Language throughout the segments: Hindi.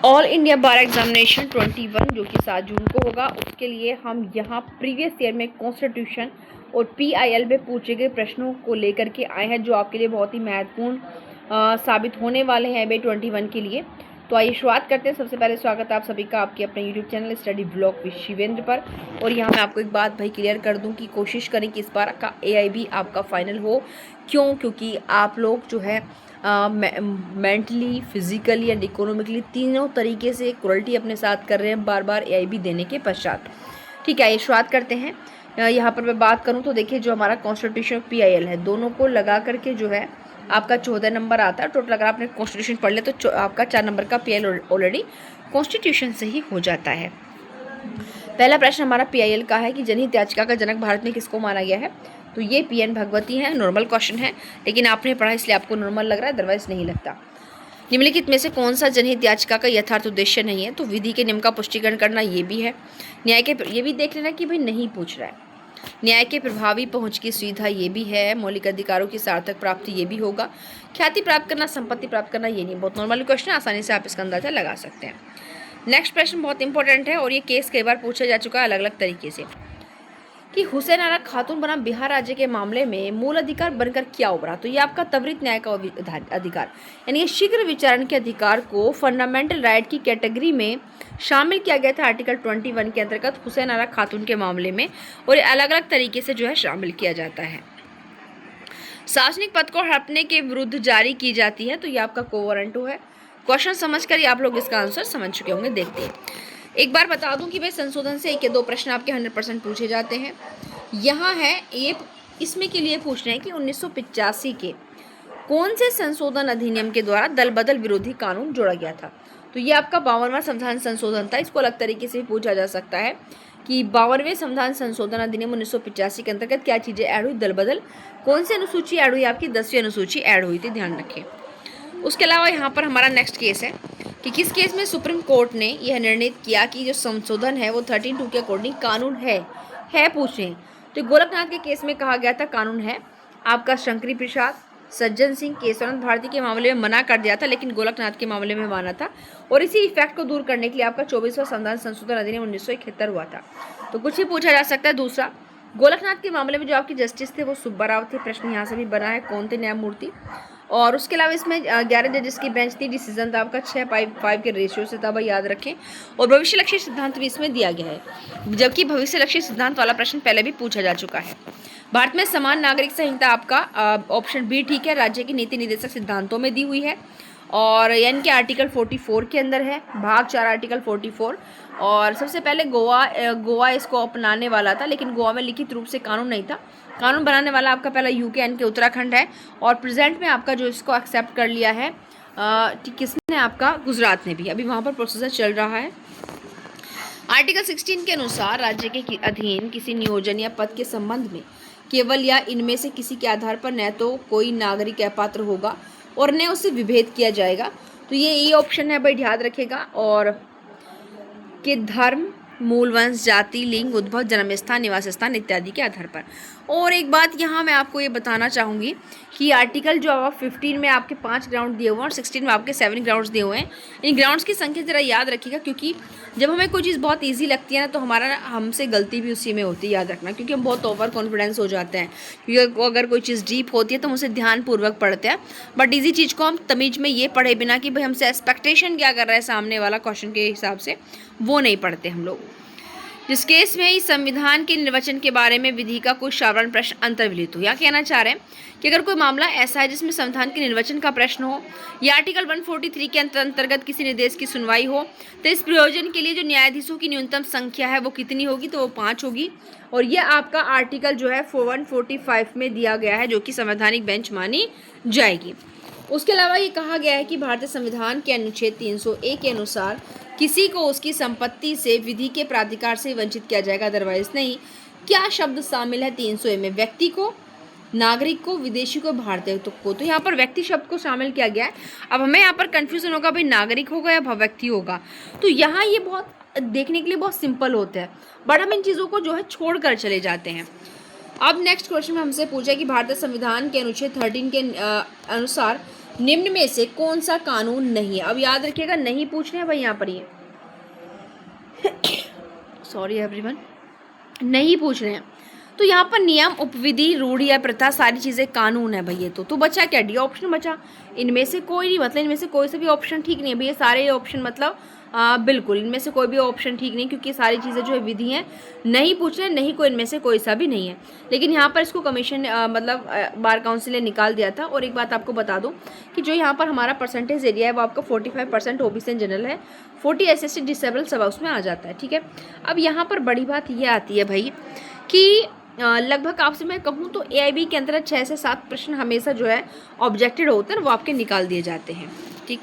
ऑल इंडिया बार एग्जामिनेशन 21 जो कि 7 जून को होगा, उसके लिए हम यहाँ प्रीवियस ईयर में कॉन्स्टिट्यूशन और PIL में पूछे गए प्रश्नों को लेकर के आए हैं, जो आपके लिए बहुत ही महत्वपूर्ण साबित होने वाले हैं बे 21 के लिए। तो आइए शुरुआत करते हैं। सबसे पहले स्वागत है आप सभी का आपके अपने YouTube channel study blog with Shivendra पर। और यहाँ मैं आपको एक बात भाई क्लियर कर दूँ कि कोशिश करें कि इस बार का AIB आपका फाइनल हो। क्यों? क्योंकि आप लोग जो है मेंटली, फिजिकली एंड इकोनॉमिकली तीनों तरीके से क्वालिटी अपने साथ कर रहे हैं बार बार AIB देने के पश्चात। ठीक है, ये शुरुआत करते हैं। यहाँ पर मैं बात करूँ तो देखिए, जो हमारा कॉन्स्टिट्यूशन PIL है, दोनों को लगा करके जो है आपका 14 नंबर आता है टोटल। अगर आपने कॉन्स्टिट्यूशन पढ़ लिया तो आपका 4 नंबर का PIL ऑलरेडी कॉन्स्टिट्यूशन से ही हो जाता है। पहला प्रश्न हमारा PIL का है कि जनहित याचिका का जनक भारत में किसको माना गया है? तो ये PN भगवती है। नॉर्मल क्वेश्चन है, लेकिन आपने पढ़ा इसलिए आपको नॉर्मल लग रहा है, अदरवाइज नहीं लगता। निम्नलिखित में से कौन सा जनहित याचिका का यथार्थ उद्देश्य नहीं है? तो विधि के नियम का पुष्टिकरण करना ये भी है। न्याय के, ये भी देख लेना कि भाई नहीं पूछ रहा है। न्याय के प्रभावी पहुंच की सुविधा ये भी है। मौलिक अधिकारों की सार्थक प्राप्ति ये भी होगा। ख्याति प्राप्त करना, संपत्ति प्राप्त करना ये नहीं। बहुत नॉर्मल क्वेश्चन है, आसानी से आप इसका अंदाजा लगा सकते हैं। नेक्स्ट प्रश्न बहुत इंपॉर्टेंट है और ये केस कई बार पूछा जा चुका है अलग अलग तरीके से कि हुसैन आरा खातून बना बिहार राज्य के मामले में मूल अधिकार बनकर क्या उभरा? तो ये आपका त्वरित न्याय का अधिकार, यानी ये शीघ्र विचारण के अधिकार को फंडामेंटल राइट की कैटेगरी में शामिल किया गया था आर्टिकल 21 के अंतर्गत हुसैन आरा खातून के मामले में, और ये अलग अलग तरीके से जो है शामिल किया जाता है। सार्वजनिक पद को हड़पने के विरुद्ध जारी की जाती है, तो ये आपका कोवारंटो है। क्वेश्चन समझकर आप लोग इसका आंसर समझ चुके होंगे। देखते हैं, एक बार बता दूं कि भाई संशोधन से 1 या 2 प्रश्न आपके 100% पूछे जाते हैं। यहाँ है ये, इसमें के लिए पूछ रहे हैं कि 1985 के कौन से संशोधन अधिनियम के द्वारा दल बदल विरोधी कानून जोड़ा गया था? तो ये आपका 52वां संविधान संशोधन था। इसको अलग तरीके से भी पूछा जा सकता है कि 52वें संविधान संशोधन अधिनियम 1985 के अंतर्गत क्या चीज़ें ऐड हुई? दल बदल। कौन सी अनुसूची ऐड हुई? आपकी 10वीं अनुसूची ऐड हुई थी, ध्यान रखें। उसके अलावा यहाँ पर हमारा नेक्स्ट केस है कि किस केस में सुप्रीम कोर्ट ने यह निर्णय किया कि जो संशोधन है वो 13(2) के अकॉर्डिंग कानून है पूछ रहे हैं। तो गोरखनाथ के केस में कहा गया था कानून है। आपका शंकरी प्रसाद, सज्जन सिंह, केशवनंद भारती के मामले में मना कर दिया था, लेकिन गोरखनाथ के मामले में माना था। और इसी इफेक्ट को दूर करने के लिए आपका 24वां संविधान संशोधन अधिनियम 1971 हुआ था। तो कुछ भी पूछा जा सकता है। दूसरा, गोरखनाथ के मामले में जो आपकी जस्टिस थे वो सुब्बा राव थे। प्रश्न यहाँ से भी बना है, कौन थे न्यायमूर्ति? और उसके अलावा इसमें 11 जजेस की बेंच थी। डिसीजन था आपका 6:5 के रेशियो से था, भाई याद रखें। और भविष्य लक्ष्य सिद्धांत भी इसमें दिया गया है, जबकि भविष्य लक्ष्य सिद्धांत वाला प्रश्न पहले भी पूछा जा चुका है। भारत में समान नागरिक संहिता आपका ऑप्शन बी ठीक है, राज्य की नीति निर्देशक सिद्धांतों में दी हुई है। और यानी कि आर्टिकल 44 के अंदर है, भाग 4 आर्टिकल 44। और सबसे पहले गोवा इसको अपनाने वाला था, लेकिन गोवा में लिखित रूप से कानून नहीं था। कानून बनाने वाला आपका पहला UK यानी कि उत्तराखंड है। और प्रेजेंट में आपका जो इसको एक्सेप्ट कर लिया है किसने? आपका गुजरात ने भी। अभी वहाँ पर प्रोसेसर चल रहा है। आर्टिकल 16 के अनुसार राज्य के अधीन किसी नियोजन या पद के संबंध में केवल या इनमें से किसी के आधार पर न तो कोई नागरिक अपात्र होगा और न उससे विभेद किया जाएगा। तो ये ऑप्शन है भाई, ध्यान रखेगा। और कि धर्म, मूल वंश, जाति, लिंग, उद्भव, जन्म स्थान, निवास स्थान इत्यादि के आधार पर। और एक बात यहाँ मैं आपको ये बताना चाहूँगी कि आर्टिकल जो आप 15 में आपके 5 ग्राउंड दिए हुए हैं और 16 में आपके 7 ग्राउंड्स दिए हुए हैं। इन ग्राउंड्स की संख्या ज़रा याद रखिएगा, क्योंकि जब हमें कोई चीज़ बहुत ईजी लगती है ना, तो हमसे गलती भी उसी में होती है, याद रखना। क्योंकि हम बहुत ओवर कॉन्फिडेंस हो जाते हैं, क्योंकि अगर कोई चीज़ डीप होती है तो हम उसे ध्यानपूर्वक पढ़ते हैं। बट ईजी चीज़ को हम तमीज में ये पढ़े बिना कि भाई हमसे एक्सपेक्टेशन क्या कर रहा है सामने वाला क्वेश्चन के हिसाब से, वो नहीं पढ़ते हम लोग। जिस केस में इस संविधान के निर्वचन के बारे में विधि का कोई साधारण प्रश्न अंतर्विलित हो, या कहना चाह रहे हैं कि अगर कोई मामला ऐसा है जिसमें संविधान के निर्वचन का प्रश्न हो या आर्टिकल 143 के अंतर्गत किसी निर्देश की सुनवाई हो, तो इस प्रयोजन के लिए जो न्यायाधीशों की न्यूनतम संख्या है वो कितनी होगी? तो वो 5 होगी। और ये आपका आर्टिकल जो है 145 में दिया गया है, जो कि संवैधानिक बेंच मानी जाएगी। उसके अलावा ये कहा गया है कि भारतीय संविधान के अनुच्छेद 301 के अनुसार किसी को उसकी संपत्ति से विधि के प्राधिकार से वंचित किया जाएगा, अदरवाइज नहीं। क्या शब्द शामिल है 300A में? व्यक्ति को, नागरिक को, विदेशी को, भारतीय को। तो यहाँ पर व्यक्ति शब्द को शामिल किया गया है। अब हमें यहाँ पर कंफ्यूजन होगा, भाई नागरिक होगा या व्यक्ति होगा? तो यहाँ ये बहुत देखने के लिए बहुत सिंपल होता है, बट हम इन चीज़ों को जो है छोड़ कर चले जाते हैं। अब नेक्स्ट क्वेश्चन में हमसे पूछा कि भारतीय संविधान के अनुच्छेद 13 के अनुसार निम्न में से कौन सा कानून नहीं है? अब याद रखिएगा, नहीं पूछ रहे हैं भाई यहाँ पर, ये सॉरी एवरीवन, नहीं पूछ रहे हैं। तो यहाँ पर नियम, उपविधि, रूढ़ि या प्रथा सारी चीज़ें कानून है भाई ये। तो बचा क्या? डी ऑप्शन बचा। इनमें से कोई नहीं, मतलब इनमें से कोई से भी ऑप्शन ठीक नहीं है भैया, सारे ऑप्शन मतलब बिल्कुल इनमें से कोई भी ऑप्शन ठीक नहीं, क्योंकि सारी चीज़ें जो है विधि हैं, नहीं पूछ रहे, नहीं कोई इनमें से कोई सा भी नहीं है। लेकिन यहाँ पर इसको कमीशन मतलब बार काउंसिल ने निकाल दिया था। और एक बात आपको बता दूँ कि जो यहाँ पर हमारा परसेंटेज एरिया है वो आपका 45% ओबीसी एंड जनरल है, 40 एसएसटी डिसेबल सब उसमें आ जाता है, ठीक है। अब यहाँ पर बड़ी बात ये आती है भाई कि लगभग आपसे मैं कहूँ तो एआईबी के अंतर्गत 6 से 7 प्रश्न हमेशा जो है ऑब्जेक्टेड होते हैं, वो आपके निकाल दिए जाते हैं, ठीक।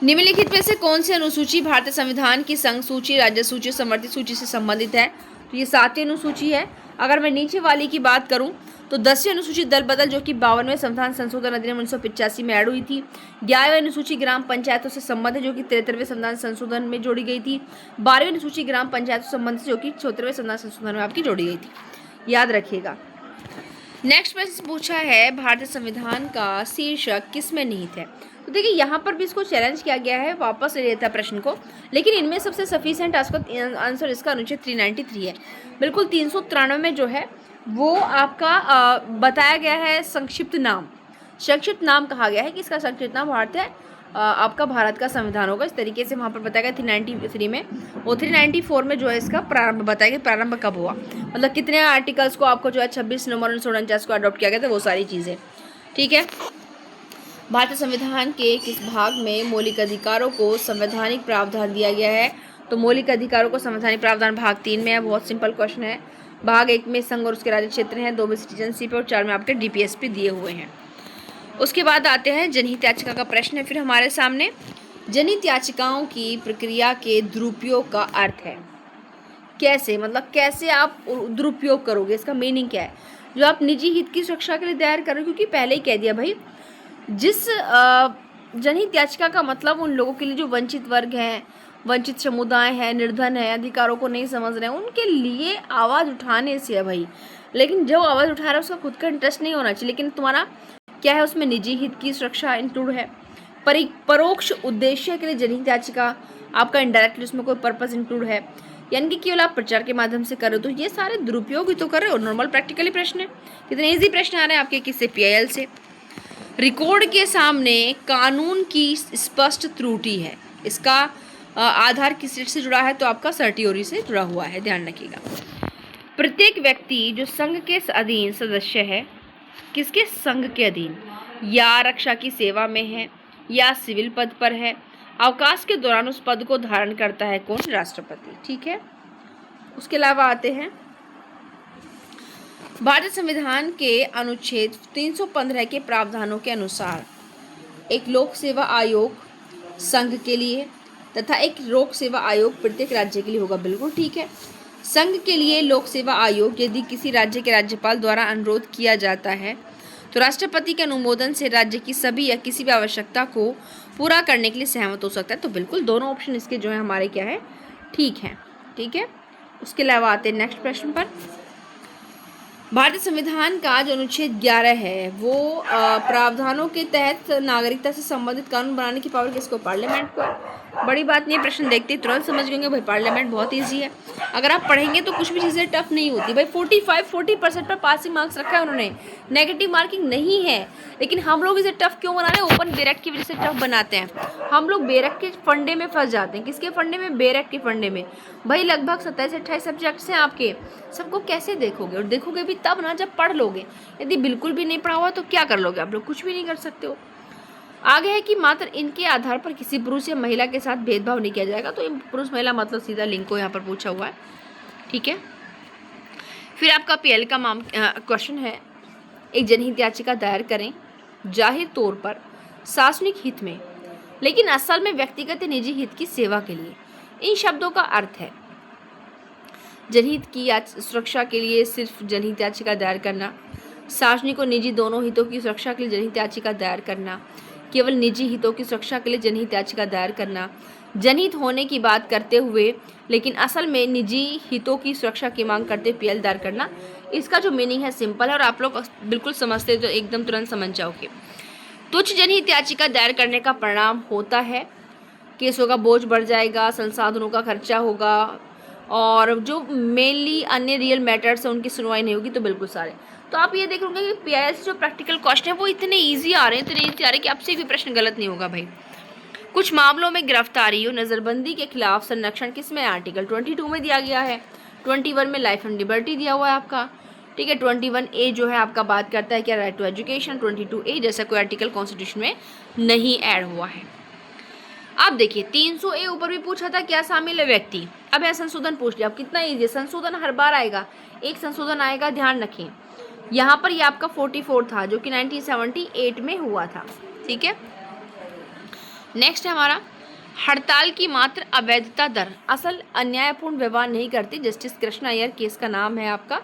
निम्नलिखित में से कौन सी अनुसूची भारतीय संविधान की संघ सूची, राज्य सूची, समर्थित सूची से संबंधित है? तो ये 7वीं अनुसूची है। अगर मैं नीचे वाली की बात करूं तो 10वीं अनुसूची दल बदल, जो कि 52वें संविधान संशोधन अधिनियम 1985 में ऐड हुई थी। 11वीं अनुसूची ग्राम पंचायतों से संबंधित, जो कि 73वें संविधान संशोधन में जोड़ी गई थी। 12वीं अनुसूची ग्राम पंचायतों से संबंधित, जो कि 74वें संविधान संशोधन में आपकी जोड़ी गई थी, याद रखिएगा। नेक्स्ट प्रश्न पूछा है, भारतीय संविधान का शीर्षक किसमें निहित है? तो देखिए यहाँ पर भी इसको चैलेंज किया गया है, वापस ले लेता प्रश्न को, लेकिन इनमें सबसे सफिशिएंट आंसर इसका अनुच्छेद 393 है। बिल्कुल 393 में जो है वो आपका बताया गया है संक्षिप्त नाम, कहा गया है कि इसका संक्षिप्त नाम आपका भारत का संविधान होगा। इस तरीके से वहाँ पर बताया गया 393 में, और 394 में जो है इसका प्रारंभ बताया गया, प्रारंभ कब हुआ, मतलब कितने आर्टिकल्स को आपको जो है 26 नवंबर 1949 को अडॉप्ट किया गया था, वो सारी चीज़ें, ठीक है। भारतीय संविधान के किस भाग में मौलिक अधिकारों को संवैधानिक प्रावधान दिया गया है? तो मौलिक अधिकारों को संवैधानिक प्रावधान भाग 3 में है। बहुत सिंपल क्वेश्चन है। भाग 1 में संघ और उसके राज्य क्षेत्र हैं, 2 में सिटीजनशिप और 4 में आपके डीपीएसपी दिए हुए हैं। उसके बाद आते हैं जनहित याचिका का प्रश्न है फिर हमारे सामने। जनहित याचिकाओं की प्रक्रिया के दुरुपयोग का अर्थ है। कैसे, मतलब कैसे आप दुरुपयोग करोगे, इसका मीनिंग क्या है? जो आप निजी हित की सुरक्षा के लिए दायर करो, क्योंकि पहले ही कह दिया भाई, जिस जनहित याचिका का मतलब उन लोगों के लिए जो वंचित वर्ग हैं, वंचित समुदाय है, निर्धन है, अधिकारों को नहीं समझ रहे हैं, उनके लिए आवाज़ उठाने से है भाई। लेकिन जो आवाज़ उठा रहा है उसका खुद का इंटरेस्ट नहीं होना चाहिए, लेकिन तुम्हारा क्या है, उसमें निजी हित की सुरक्षा इंक्लूड है। परोक्ष उद्देश्य के लिए जनहित याचिका, आपका इनडायरेक्टली उसमें कोई पर्पस इंक्लूड है, यानी कि केवल आप प्रचार के माध्यम से कर रहे हो, तो ये सारे दुरुपयोग ही तो कर रहे हो। नॉर्मल प्रैक्टिकली प्रश्न है, कितने ईजी प्रश्न आ रहे हैं आपके, किससे? पीआईएल से। रिकॉर्ड के सामने कानून की स्पष्ट त्रुटि है, इसका आधार किस से जुड़ा है? तो आपका सर्टियोरी से जुड़ा हुआ है, ध्यान रखिएगा। प्रत्येक व्यक्ति जो संघ के अधीन सदस्य है, किसके? संघ के अधीन, या रक्षा की सेवा में है या सिविल पद पर है, अवकाश के दौरान उस पद को धारण करता है कौन? राष्ट्रपति, ठीक है। उसके अलावा आते हैं भारतीय संविधान के अनुच्छेद 315 के प्रावधानों के अनुसार एक लोक सेवा आयोग संघ के लिए तथा एक लोक सेवा आयोग प्रत्येक राज्य के लिए होगा, बिल्कुल ठीक है। संघ के लिए लोक सेवा आयोग यदि किसी राज्य के राज्यपाल द्वारा अनुरोध किया जाता है तो राष्ट्रपति के अनुमोदन से राज्य की सभी या किसी भी आवश्यकता को पूरा करने के लिए सहमत हो सकता है। तो बिल्कुल दोनों ऑप्शन इसके जो है हमारे क्या है, ठीक है, ठीक है। उसके अलावा आते हैं नेक्स्ट प्रश्न पर। भारतीय संविधान का जो अनुच्छेद 11 है वो प्रावधानों के तहत नागरिकता से संबंधित कानून बनाने की पावर किसको? पार्लियामेंट को। बड़ी बात नहीं है, प्रश्न देखते ही तुरंत समझ गएंगे भाई, पार्लियामेंट बहुत इजी है। अगर आप पढ़ेंगे तो कुछ भी चीज़ें टफ नहीं होती भाई। 40% पर पासिंग मार्क्स रखा है उन्होंने, नेगेटिव मार्किंग नहीं है। लेकिन हम लोग इसे टफ क्यों बना रहे हैं? ओपन बेरक की वजह से टफ बनाते हैं। हम लोग बेरक के फंडे में फंस जाते हैं। किसके फंडे में? बेरक के फंडे में। भाई लगभग 27 से 28 सब्जेक्ट्स हैं आपके, सबको कैसे देखोगे? और देखोगे भी तब ना जब पढ़ लोगे। यदि बिल्कुल भी नहीं पढ़ा हुआ तो क्या कर लोगे आप लोग? कुछ भी नहीं कर सकते हो। आगे है कि मात्र इनके आधार पर किसी पुरुष या महिला के साथ भेदभाव नहीं किया जाएगा। तो पुरुष महिला मतलब सीधा लिंग को यहाँ पर पूछा हुआ है, ठीक है। फिर आपका पीएल का क्वेश्चन है, एक जनहित याचिका दायर करें जाहिर तौर पर सार्वजनिक हित में लेकिन असल में व्यक्तिगत निजी हित की सेवा के लिए। इन शब्दों का अर्थ है जनहित की सुरक्षा के लिए सिर्फ जनहित याचिका दायर करना, सार्वजनिक और निजी दोनों हितों की सुरक्षा के लिए जनहित याचिका दायर करना, केवल निजी हितों की सुरक्षा के लिए जनहित याचिका दायर करना, जनहित होने की बात करते हुए लेकिन असल में निजी हितों की सुरक्षा की मांग करते पीएल दायर करना। इसका जो मीनिंग है सिंपल है और आप लोग बिल्कुल समझते तो एकदम तुरंत समझ जाओगे। तुच्छ जनहित याचिका दायर करने का परिणाम होता है केसों का बोझ बढ़ जाएगा, संसाधनों का खर्चा होगा और जो मेनली अन्य रियल मैटर्स हैं उनकी सुनवाई नहीं होगी। तो बिल्कुल सारे तो आप ये देख लोगे कि पीआईएल से जो प्रैक्टिकल क्वेश्चन है वो इतने ईजी आ रहे हैं, इतने ईजी आ रहे हैं कि आपसे भी प्रश्न गलत नहीं होगा भाई। कुछ मामलों में गिरफ्तारी और नज़रबंदी के खिलाफ संरक्षण किसमें आर्टिकल 22 में दिया गया है, 21 में लाइफ एंड लिबर्टी दिया हुआ है आपका, ठीक है। 21A जो है आपका बात करता है क्या, राइट टू एजुकेशन। 22A जैसा कोई आर्टिकल कॉन्स्टिट्यूशन में नहीं ऐड हुआ है। अब देखिए 300A ऊपर भी पूछा था क्या शामिल है व्यक्ति, अब यह संशोधन पूछ लिया। अब कितना ईजी, संशोधन हर बार आएगा, एक संशोधन आएगा, ध्यान रखें। यहाँ पर ये आपका 44 था जो कि 1978 में हुआ था, ठीक है। नेक्स्ट है हमारा हड़ताल की मात्र अवैधता दर असल अन्यायपूर्ण व्यवहार नहीं करती। जस्टिस कृष्ण अय्यर केस का नाम है आपका,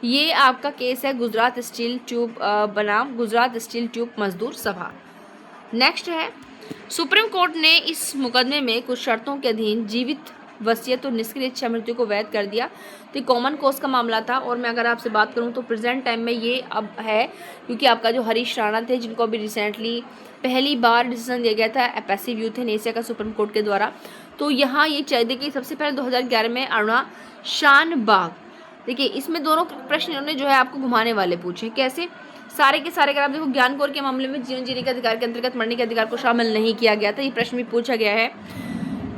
ये आपका केस है गुजरात स्टील ट्यूब बनाम गुजरात स्टील ट्यूब मजदूर सभा। नेक्स्ट है सुप्रीम कोर्ट ने इस मुकदमे में कुछ शर्तों के अधीन जीवित वसीयत और निष्क्रिय इच्छा मृत्यु को वैध कर दिया। तो कॉमन कॉज का मामला था और मैं अगर आपसे बात करूं तो प्रेजेंट टाइम में ये अब है क्योंकि आपका जो हरीश राणा थे जिनको अभी रिसेंटली पहली बार डिसीजन दिया गया था पैसिव यूथेनेसिया का सुप्रीम कोर्ट के द्वारा। तो यहाँ ये चाहिए कि सबसे पहले 2011 में अरुणा शानबाग, देखिए इसमें दोनों प्रश्न इन्होंने जो है आपको घुमाने वाले पूछे। कैसे, सारे के सारे अगर आप देखो ज्ञान कौर के मामले में जीवन जीने के अधिकार के अंतर्गत मरने के अधिकार को शामिल नहीं किया गया था, ये प्रश्न भी पूछा गया है।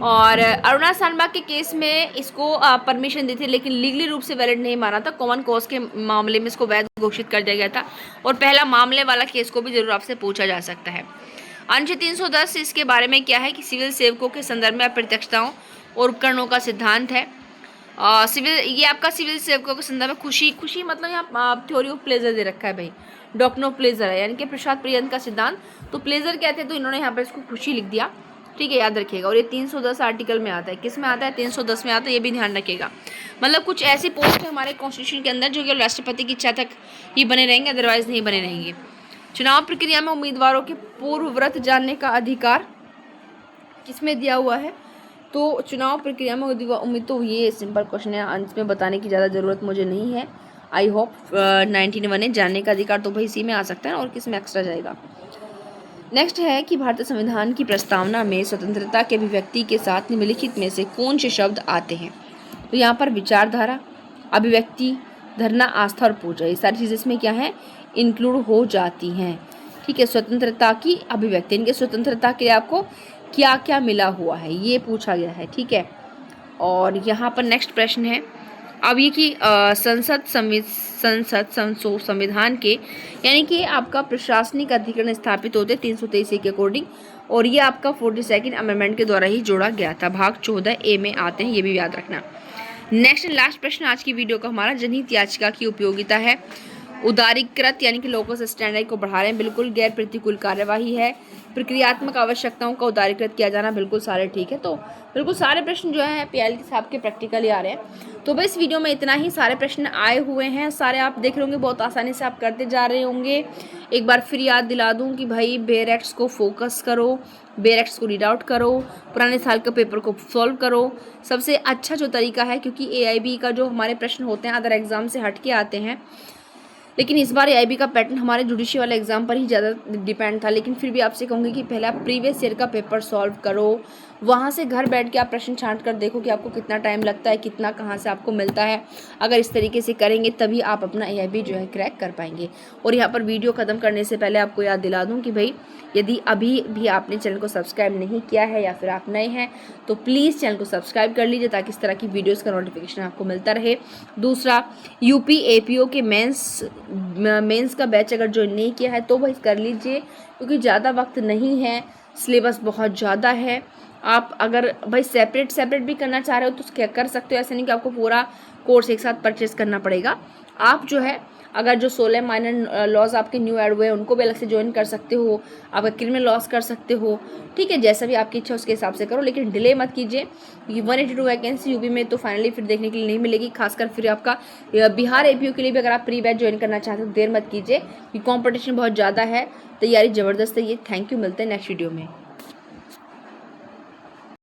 और अरुणा शानबाग के केस में इसको परमिशन दी थी लेकिन लीगली रूप से वैलिड नहीं माना था। कॉमन कॉज के मामले में इसको वैध घोषित कर दिया गया था और पहला मामले वाला केस को भी जरूर आपसे पूछा जा सकता है। अनुच्छेद 310 इसके बारे में क्या है कि सिविल सेवकों के संदर्भ में अप्रत्यक्षताओं और उपकरणों का सिद्धांत है। सिविल ये आपका सिविल सेवकों के संदर्भ में खुशी मतलब यहाँ थ्योरी ऑफ प्लेजर दे रखा है भाई, डॉक्ट्रिन ऑफ प्लेजर है यानी कि प्रसाद प्रियंत का सिद्धांत। तो प्लेजर कहते हैं तो इन्होंने यहाँ पर इसको खुशी लिख दिया, ठीक है, याद रखिएगा। और ये 310 आर्टिकल में आता है, किस में आता है, 310 में आता है, ये भी ध्यान रखिएगा। मतलब कुछ ऐसी पोस्ट है हमारे कॉन्स्टिट्यूशन के अंदर जो कि राष्ट्रपति की इच्छा तक ही बने रहेंगे, अदरवाइज नहीं बने रहेंगे। चुनाव प्रक्रिया में उम्मीदवारों के पूर्वव्रत जानने का अधिकार किसमें दिया हुआ है, तो चुनाव प्रक्रिया में उम्मीद, तो ये सिंपल क्वेश्चन है, अंत में बताने की ज़्यादा ज़रूरत मुझे नहीं है। आई होप 19 जानने का अधिकार तो भाई इसी में आ सकता है और किस में एक्स्ट्रा जाएगा। नेक्स्ट है कि भारतीय संविधान की प्रस्तावना में स्वतंत्रता के अभिव्यक्ति के साथ निम्नलिखित में से कौन से शब्द आते हैं। तो यहाँ पर विचारधारा, अभिव्यक्ति, धरना, आस्था और पूजा, ये सारी चीज़ें इसमें क्या है, इंक्लूड हो जाती हैं, ठीक है। स्वतंत्रता की अभिव्यक्ति, इनके स्वतंत्रता के लिए आपको क्या क्या मिला हुआ है ये पूछा गया है, ठीक है। और यहाँ पर नेक्स्ट प्रश्न है अब ये कि संविधान के यानी कि आपका प्रशासनिक अधिकरण स्थापित होते 323 के अकॉर्डिंग और ये आपका 42nd अमेंडमेंट के द्वारा ही जोड़ा गया था। भाग 14A में आते हैं, ये भी याद रखना। नेक्स्ट एंड लास्ट प्रश्न आज की वीडियो का हमारा, जनहित याचिका की उपयोगिता है। उदारीकृत यानी कि लोगों से स्टैंडर्ड को बढ़ा रहे हैं, बिल्कुल गैर प्रतिकूल कार्यवाही है। प्रक्रियात्मक आवश्यकताओं का उदारीकृत किया जाना, बिल्कुल सारे ठीक है। तो बिल्कुल सारे प्रश्न जो है पीएल साहब के प्रैक्टिकली आ रहे हैं। तो बस इस वीडियो में इतना ही, सारे प्रश्न आए हुए हैं, सारे आप देख रहे होंगे, बहुत आसानी से आप करते जा रहे होंगे। एक बार फिर याद दिला दूं कि भाई बेयर एक्ट्स को फोकस करो, बेयर एक्ट्स को रीड आउट करो, पुराने साल का पेपर को सॉल्व करो। सबसे अच्छा जो तरीका है, क्योंकि AIB का जो हमारे प्रश्न होते हैं अदर एग्जाम से हट के आते हैं, लेकिन इस बार AIB का पैटर्न हमारे जुडिशियल वाले एग्जाम पर ही ज़्यादा डिपेंड था। लेकिन फिर भी आपसे कहूँगी कि पहले आप प्रीवियस ईयर का पेपर सॉल्व करो, वहाँ से घर बैठ के आप प्रश्न छांट कर देखो कि आपको कितना टाइम लगता है, कितना कहाँ से आपको मिलता है। अगर इस तरीके से करेंगे तभी आप अपना AIB जो है क्रैक कर पाएंगे। और यहाँ पर वीडियो ख़त्म करने से पहले आपको याद दिला दूँ कि भाई यदि अभी भी आपने चैनल को सब्सक्राइब नहीं किया है या फिर आप नए हैं तो प्लीज़ चैनल को सब्सक्राइब कर लीजिए ताकि इस तरह की वीडियोस का नोटिफिकेशन आपको मिलता रहे। दूसरा, UP APO के मेंस का बैच अगर ज्वाइन नहीं किया है तो भाई कर लीजिए, क्योंकि ज़्यादा वक्त नहीं है, सिलेबस बहुत ज़्यादा है। आप अगर भाई सेपरेट भी करना चाह रहे हो तो क्या कर सकते हो, ऐसे नहीं कि आपको पूरा कोर्स एक साथ परचेस करना पड़ेगा। आप जो है अगर जो 16 माइनर लॉज आपके न्यू ऐड हुए हैं उनको भी अलग से ज्वाइन कर सकते हो, आपका क्रिमिनल लॉस कर सकते हो, ठीक है, जैसा भी आपकी इच्छा उसके हिसाब से करो, लेकिन डिले मत कीजिए क्योंकि 182 वैकेंसी यूपी में तो फाइनली फिर देखने के लिए नहीं मिलेगी, खासकर फिर आपका बिहार एपीयू के लिए भी अगर आप प्री बैच ज्वाइन करना चाहते हो देर मत कीजिए क्योंकि कॉम्पिटिशन बहुत ज़्यादा है, तैयारी ज़बरदस्त है ये। थैंक यू, मिलते हैं नेक्स्ट वीडियो में।